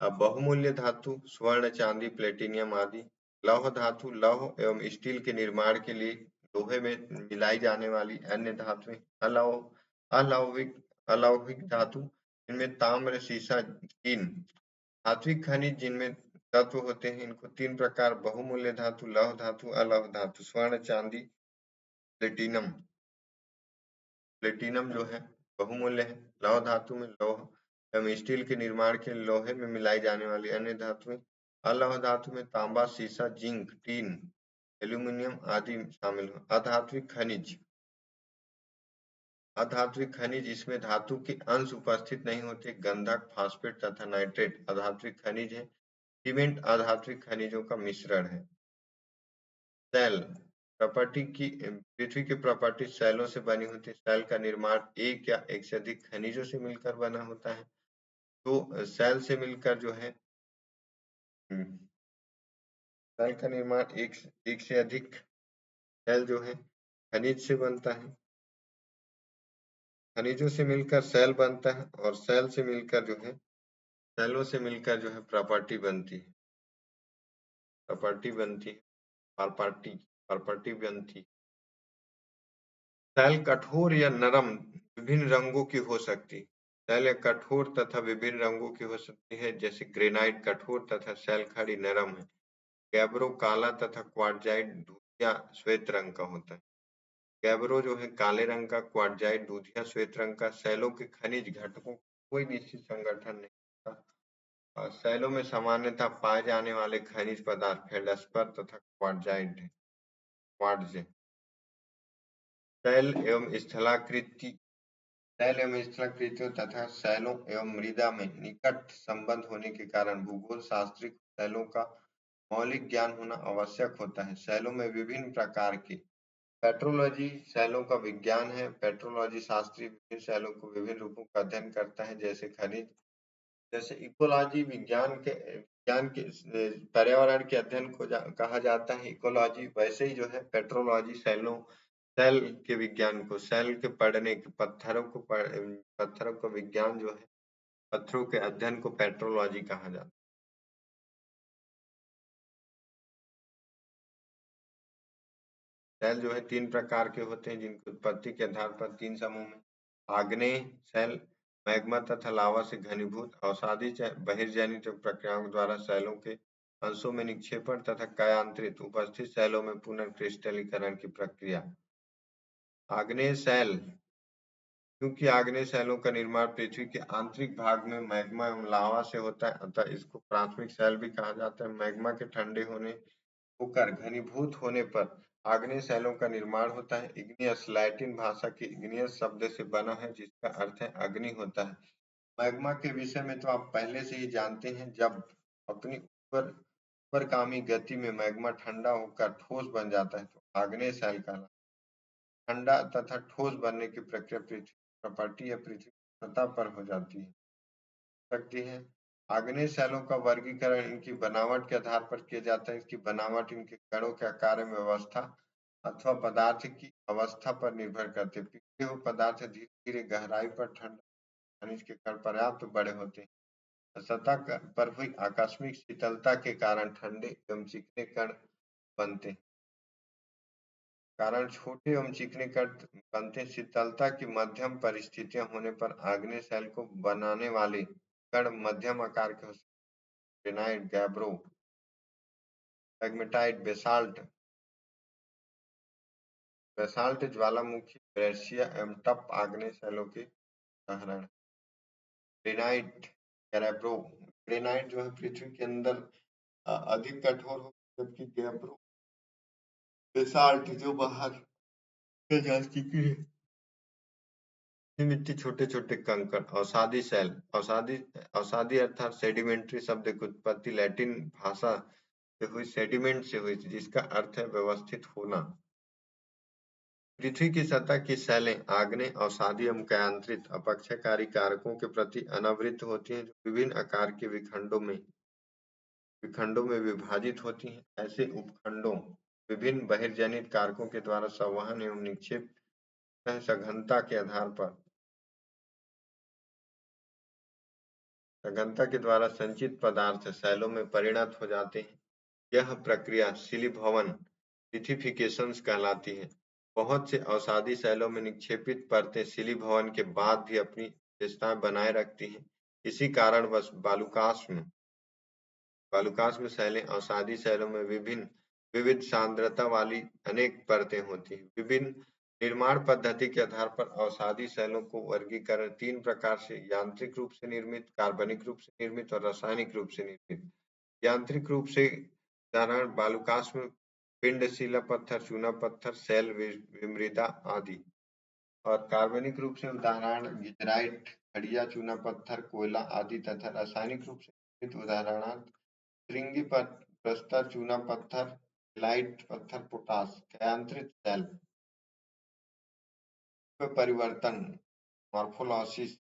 अब बहुमूल्य धातु स्वर्ण, चांदी, प्लेटिनियम आदि। लौह धातु लौह एवं स्टील के निर्माण के लिए लोहे में मिलाई जाने वाली अन्य धातुएं। अलौहिक अलौहिक धातु इनमें ताम्र, सीसा, टीन। धात्विक खनिज जिनमें तत्व होते हैं, इनको 3 प्रकार बहुमूल्य धातु, लौह धातु, अलौह धातु। स्वर्ण, चांदी, प्लेटिनम। प्लेटिनम जो है बहुमूल्य है। लौह धातु में लौह एवं स्टील के निर्माण के लिए लोहे में मिलाई जाने वाली अन्य धातुएं। अलौह धातु में तांबा, सीसा, जिंक, टीन, एल्यूमिनियम आदि शामिल हो। अधात्विक खनिज अधात्विक खनिज इसमें धातु के अंश उपस्थित नहीं होते। गंधक, फास्फेट तथा नाइट्रेट अधात्विक खनिज है। सीमेंट अधात्विक खनिजों का मिश्रण है। सेल प्रॉपर्टी की पृथ्वी की प्रॉपर्टी सेलों से बनी होती है। सेल का निर्माण एक या एक से अधिक खनिजों से मिलकर बना होता है। तो सेल से मिलकर जो है सेल का निर्माण एक से अधिक सेल जो है खनिज से बनता है। खनिजों से मिलकर सेल बनता है और सेल से मिलकर जो है सेलों से मिलकर जो है प्रॉपर्टी बनती है। प्रॉपर्टी बनती है। प्रॉपर्टी प्रॉपर्टी बनती है। सेल कठोर या नरम विभिन्न रंगों की हो सकती है। सेल कठोर तथा विभिन्न रंगों की हो सकती है, जैसे ग्रेनाइट कठोर तथा सेल खड़ी नरम है। गैब्रो काला तथा क्वार्टजाइट दूधिया श्वेत रंग का होता है। गैब्रो जो है काले रंग का, क्वार्टजाइट दूधिया श्वेत रंग का। सेलों के खनिज घटकों कोई निश्चित संगठन नहीं होता। और सेलों में सामान्यतः पाए जाने वाले खनिज पदार्थ फेल्डस्पर तथा क्वार्टजाइट है। क्वार्ट्ज सेल एवं स्थलाकृति सेल एवं स्थलाकृतियों तथा सेलों एवं मृदा में निकट संबंध होने के कारण भूगोल शास्त्रिक सेलों का मौलिक ज्ञान होना आवश्यक होता है। सेलों में विभिन्न प्रकार के पेट्रोलॉजी सेलों का विज्ञान है। पेट्रोलॉजी शास्त्री विभिन्न सेलों को विभिन्न रूपों का अध्ययन करता है, जैसे खनिज। जैसे इकोलॉजी विज्ञान के पर्यावरण के अध्ययन को कहा जाता है इकोलॉजी, वैसे ही जो है पेट्रोलॉजी सेल के विज्ञान को, सेल के पढ़ने के पत्थरों का विज्ञान जो है, पत्थरों के अध्ययन को पेट्रोलॉजी कहा जाता है। सेल जो है 3 प्रकार के होते हैं, जिनकी उत्पत्ति के आधार पर 3 समूह में आग्नेय सेल मैग्मा तथा लावा से घनीभूत अवसादी बहिर्जनित प्रक्रियाओं द्वारा सेलों के अंशों में निक्षेपण तथा कायांतरित उपस्थित सेलों में पुनर्क्रिस्टलीकरण की प्रक्रिया। आग्नेय सेल क्योंकि आग्नेय सेलों का निर्माण पृथ्वी के आंतरिक भाग में मैग्मा एवं लावा से होता है, अतः इसको प्राथमिक सेल भी कहा जाता है। मैग्मा के ठंडे होकर घनीभूत होने पर आग्नेय सेलों का निर्माण होता है। इग्नियस लैटिन भाषा के इग्नियस शब्द से बना है, जिसका अर्थ है अग्नि होता है। मैग्मा के विषय में तो आप पहले से ही जानते हैं। जब अपनी ऊपरगामी गति में मैग्मा ठंडा होकर ठोस बन जाता है तो आग्नेय सेल कहलाता है। ठंडा तथा ठोस बनने की प्रक्रिया पृथ्वी प्रॉपर्टी या पृथ्वी सतह पर हो जाती है सकती है। आग्नेय सेलों का वर्गीकरण इनकी बनावट के आधार पर किया जाता है। इसकी बनावट इनके कणों के आकार में व्यवस्था अथवा पदार्थ की अवस्था पर निर्भर करते हैं। पिघले हुए पदार्थ धीरे धीरे गहराई पर ठंडा खनिज के कण पर्याप्त बड़े होते हैं। सतह पर हुई आकस्मिक शीतलता के कारण ठंडे एवं चिकने कण बनते हैं। कारण छोटे एवं चिकने कण बनते। शीतलता की मध्यम परिस्थितियां होने पर आग्नेय सेल को बनाने वाले कण मध्यम आकार के हो सकते हैं। ग्रेनाइट, गैब्रो, पेग्मेटाइट, बेसाल्ट ज्वालामुखी, ब्रेसिया एवं टप आग्नेय सेलों के उदाहरण। ग्रेनाइट, गैब्रो ग्रेनाइट जो है पृथ्वी के अंदर अधिक कठोर हो, जबकि गैब्रो बेसाल्ट जो बाहर के जल की मिट्टी छोटे छोटे कंकड़। अवसादी सेल अवसादी अर्थात सेडिमेंट्री शब्द की उत्पत्ति लैटिन भाषा से हुई सेडिमेंट से हुई, जिसका अर्थ है व्यवस्थित होना। पृथ्वी की सतह की सेलें आग्नेय, अवसादी एवं कायांतरित अपक्षयकारी कारकों के प्रति अनावृत होती हैं, जो विभिन्न आकार के विखंडों में विभाजित होती हैं। ऐसे उपखंडों विभिन्न बहिर्जनित कारकों के द्वारा संवहन एवं निक्षेप सघनता के आधार पर सघनता के द्वारा संचित पदार्थ सैलों में परिणत हो जाते हैं। यह प्रक्रिया शिलीभवन लिथिफिकेशंस कहलाती है। बहुत से अवसादी सैलों में निक्षेपित परतें शिलीभवन के बाद भी अपनी विशेषताएं बनाए रखती हैं। इसी कारणवश बालुकाश में सैलें अवसादी सैलों में विविध सांद्रता वाली अनेक परतें होती हैं। विभिन्न निर्माण पद्धति के आधार पर अवसादी सैलों को वर्गीकरण 3 प्रकार से यांत्रिक रूप से निर्मित, कार्बनिक रूप से निर्मित और रासायनिक रूप से निर्मित। यांत्रिक रूप से उदाहरण बालुकाश में पिंड, शिला पत्थर, चूना पत्थर, शैल, विमृदा आदि। और कार्बनिक रूप से उदाहरण गिजराइट, खड़िया, चूना पत्थर, कोयला आदि तथा रासायनिक रूप से निर्मित उदाहरण श्रृंगी प्रस्तर, चूना पत्थर, लाइट पत्थर, पोटास। कयांत्रित सेल परिवर्तन मॉर्फोलॉसिस,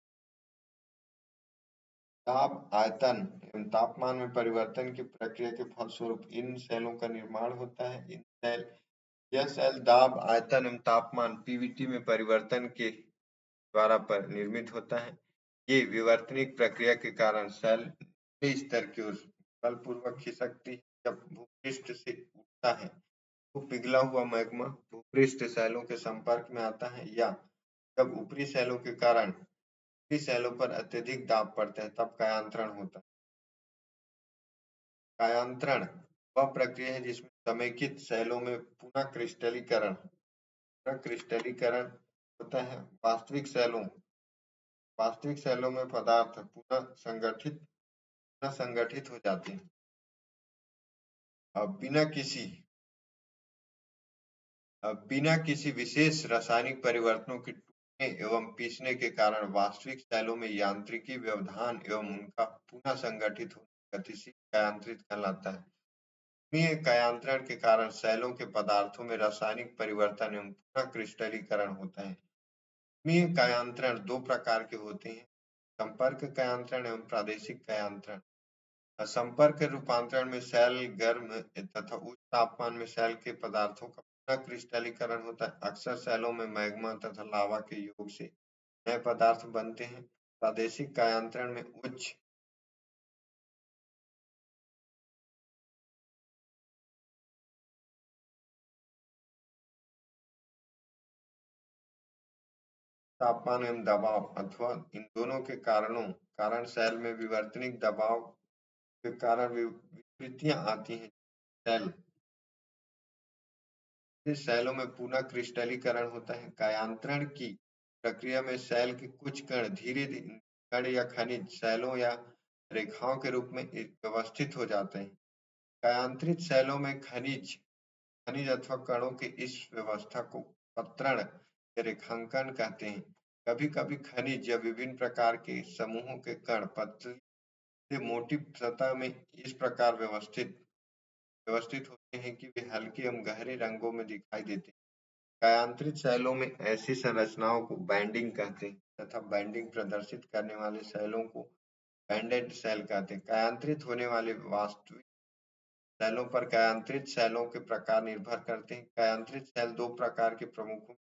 दाब, आयतन एवं तापमान में परिवर्तन की प्रक्रिया के फलस्वरूप इन सेलों का निर्माण होता है। यह सेल दाब, आयतन एवं तापमान पीवीटी में परिवर्तन के द्वारा निर्मित होता है। ये विवर्तनिक प्रक्रिया के कारण सेल निचले स्तर की ओर बलपूर्वक खिसकती है। जब भूपृष्ठ से उठता है तो पिघला हुआ मैग्मा भूपृष्ठ सेलों के संपर्क में आता है, या जब ऊपरी सेलों के कारण ऊपरी सेलों पर अत्यधिक दाब पड़ता है तब कायांतरण होता है। कायांतरण वह प्रक्रिया है जिसमें समेकित सेलों में पुनः क्रिस्टलीकरण होता है। वास्तविक सेलों में पदार्थ पुनः संगठित हो जाते हैं। अब बिना किसी विशेष रासायनिक परिवर्तनों के टूटने एवं पीसने के कारण वास्तविक सेलों में यांत्रिकी व्यवधान एवं उनका पुनः संगठित होना गतिशील कायांतरित कहलाता है। ऊष्मीय कायांतरण के कारण सेलों के पदार्थों में रासायनिक परिवर्तन एवं पुनः क्रिस्टलीकरण होता है। ऊष्मीय कायांतरण 2 प्रकार के होते हैं, संपर्क कायांतरण एवं प्रादेशिक कायांतरण। संपर्क रूपांतरण में सेल गर्म तथा उच्च तापमान में सेल के पदार्थों का पुनः क्रिस्टलीकरण होता है। अक्सर सेलों में मैग्मा तथा लावा के योग से नए पदार्थ बनते हैं। प्रादेशिक कायांतरण में उच्च तापमान एवं दबाव अथवा इन दोनों के कारण सेल में विवर्तनिक दबाव के कारण विकृतियां आती हैं। सेलों में पुनः क्रिस्टलीकरण होता है। कायांतरण की प्रक्रिया में सेल के कुछ कण या खनिज सेलों या रेखाओं के रूप में व्यवस्थित हो जाते हैं। कायांतरित सेलों में खनिज अथवा कणों की इस व्यवस्था को पत्रण या रेखांकन कहते हैं। कभी-कभी खनिज या विभिन्न प्रकार के समूहों के कण पतली से मोटी सतह में इस प्रकार व्यवस्थित होते हैं कि वे हल्के एवं गहरे रंगों में दिखाई देते हैं। कायांतरित सेलों में ऐसी संरचनाओं को बैंडिंग कहते हैं तथा बैंडिंग प्रदर्शित करने वाले सेलों को बैंडेड सेल कहते हैं। कायांतरित होने वाले वास्तविक सेलों पर कायांतरित सेलों के प्रकार निर्भर करते हैं। कायांतरित सेल 2 प्रकार के प्रमुख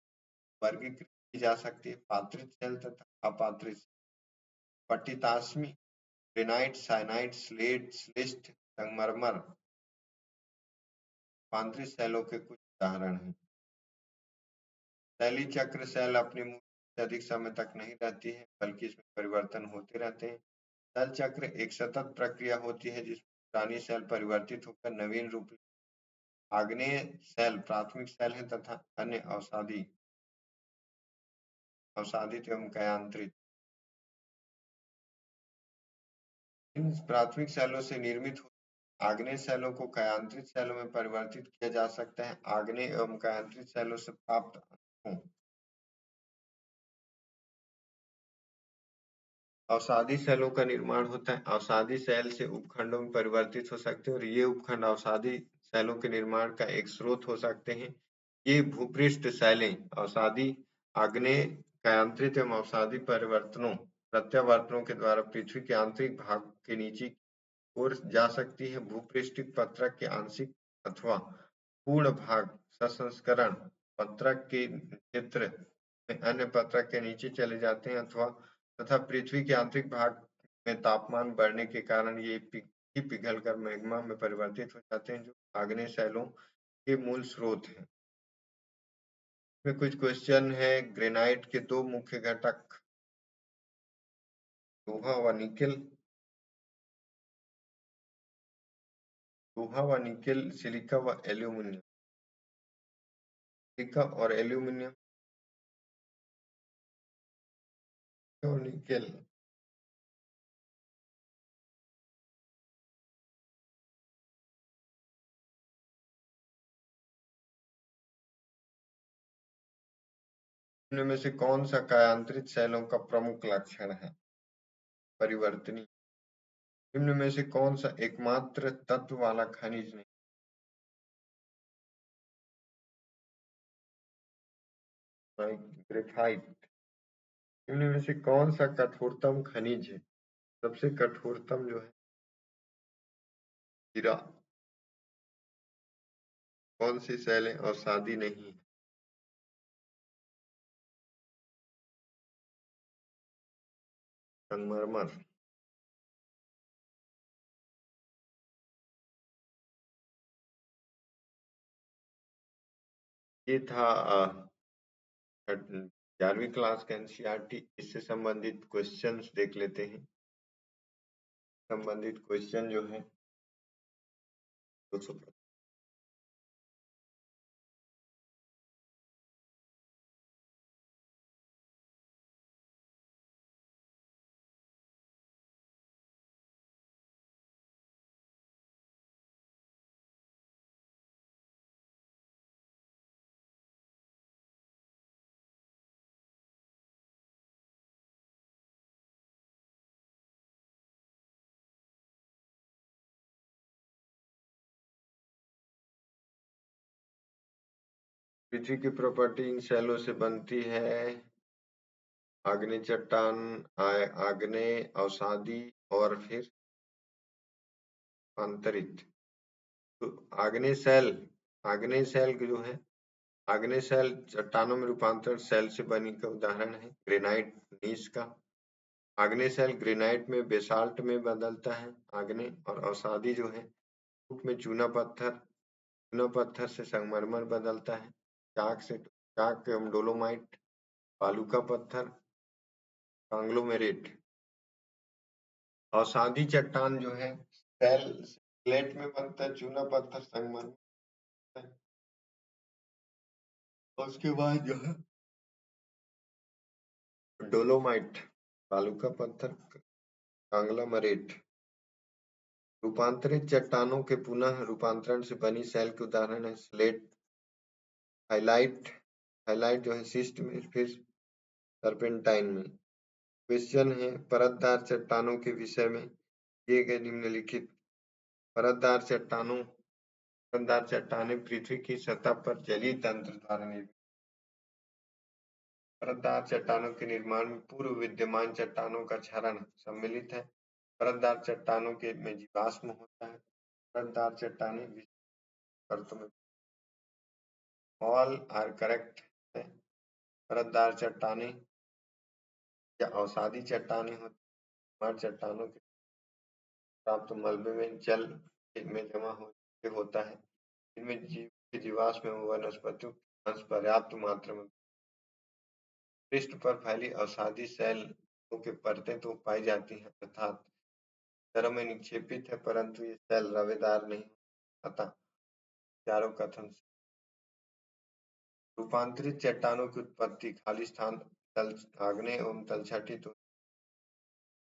वर्गीकृत की जा सकती है, पात्रित सेल तथा अपात्रित सेल। पट्टिताश्मी, ग्रेनाइट, साइनाइड, स्लेट, श्लिष्ट, संगमरमर पात्रित सेलों के कुछ उदाहरण हैं। शैली चक्र सेल अपने मूल से अधिक समय तक नहीं रहती है, बल्कि इसमें परिवर्तन होते रहते हैं। सेल चक्र एक सतत प्रक्रिया होती है जिसमें पुरानी सेल परिवर्तित होकर नवीन रूप आग्नेय सेल प्राथमिक सेल हैं तथा अन्य अवसादित एवं कायांतरित। इन प्राथमिक सेलों से निर्मित आग्नेय सेलों को कायांतरित सेलों में परिवर्तित किया जा सकता है। आग्नेय एवं कायांतरित सेलों से प्राप्त अंगों अवसादी सेलों का निर्माण होता है। अवसादी सेल से उपखंडों में परिवर्तित हो सकते हैं और ये उपखंड अवसादी सेलों के निर्माण का एक स्रोत हो सकते हैं। ये भूपृष्ठ सेलें अवसादी, आग्नेय, कायांतरित एवं अवसादी प्रत्यावर्तनों के द्वारा पृथ्वी के आंतरिक भाग के नीचे ओर जा सकती है। भूपृष्ठिक पत्रक के आंशिक अथवा पूर्ण भाग संस्करण पत्रक के क्षेत्र में अन्य पत्रक के नीचे चले जाते हैं तथा पृथ्वी के आंतरिक भाग में तापमान बढ़ने के कारण ये पिघलकर मैग्मा में परिवर्तित हो जाते हैं, जो आग्नेय शैलों के मूल स्रोत हैं। इसमें कुछ क्वेश्चन है। ग्रेनाइट के दो मुख्य घटक लोहा व निकेल। लोहा व निकेल, सिलिका व एल्यूमिनियम। सिलिका और एल्यूमिनियम और निकेल। इनमें से कौन सा कायांतरित शैलों का प्रमुख लक्षण है? परिवर्तनीय। निम्न में से कौन सा एकमात्र तत्व वाला खनिज नहीं? ग्रेफाइट। निम्न में से कौन सा कठोरतम खनिज है? सबसे कठोरतम जो है हीरा। कौन सी शैलें अवसादी नहीं है? संगमरमर। ये था 11वीं क्लास का एनसीईआरटी। इससे संबंधित क्वेश्चंस देख लेते हैं। संबंधित क्वेश्चन जो है 200। पृथ्वी की प्रॉपर्टी इन शैलों से बनती है। आग्नेय चट्टान, आग्नेय, अवसादी और फिर आंतरिक। तो आग्नेय सेल जो है, आग्नेय सेल चट्टानों में रूपांतरण सेल से बनी का उदाहरण है। ग्रेनाइट नीस का। आग्नेय सेल ग्रेनाइट में बेसाल्ट में बदलता है आग्नेय, और अवसादी जो है में चूना पत्थर से संगमरमर बदलता है। चाक एवं डोलोमाइट, बालू का पत्थर, कांग्लोमेरेट। अवसादी चट्टान जो है सेल प्लेट में बनता है, चूना पत्थर संगमरमर है। और उसके बाद जो है डोलोमाइट, बालू का पत्थर, कांग्लोमेरेट। रूपांतरित चट्टानों के पुनः रूपांतरण से बनी सेल के उदाहरण है स्लेट, हाइलाइट। हाइलाइट जो है सिस्ट में, फिर सर्पेंटाइन में। क्वेश्चन है परतदार चट्टानों के विषय में दिए गए निम्नलिखित। परतदार चट्टानें पृथ्वी की सतह पर जलीय तंत्र द्वारा निर्मित। परतदार चट्टानों के निर्माण में पूर्व विद्यमान चट्टानों का क्षरण सम्मिलित है। परतदार चट्टानों के में जीवाश्म होता है। परतदार चट्टानें परतों में ऑल आर करेक्ट है। परतदार चट्टानें या अवसादी चट्टानें होती हैं। चट्टानों के प्राप्त मलबे में जल में जमा होता है। इनमें जीवाश्म एवं वनस्पतियों के अंश पर्याप्त मात्रा में पृष्ठ पर फैली अवसादी सेलों के परतें तो पाई जाती हैं, अर्थात स्तरों में निक्षेपित है, परंतु ये सेल रवेदार नहीं। अतः चारों कथन से रूपांतरित चट्टानों की उत्पत्ति खाली स्थान आग्नेय एवं तलछटी तो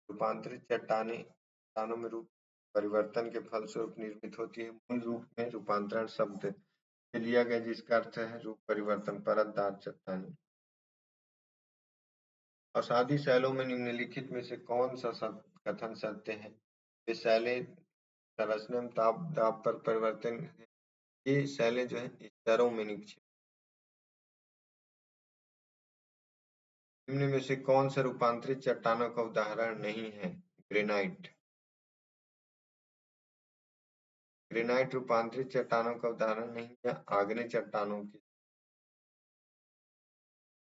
रूपांतरित चट्टानों में रूप परिवर्तन के फलस्वरूप निर्मित होती है। मूल रूप में रूपांतरण शब्द से लिया गया जिसका अर्थ है रूप परिवर्तन। परतदार चट्टानें। अवसादी शैलों में निम्नलिखित में से कौन सा कथन सत्य है? ये शैलें संरचना में दाब पर परिवर्तन है। ये शैलें जो है स्तरों में निक्षेप। निम्न में से कौन सा रूपांतरित चट्टानों का उदाहरण नहीं है? ग्रेनाइट। ग्रेनाइट रूपांतरित चट्टानों का उदाहरण नहीं है। आग्नेय चट्टानों की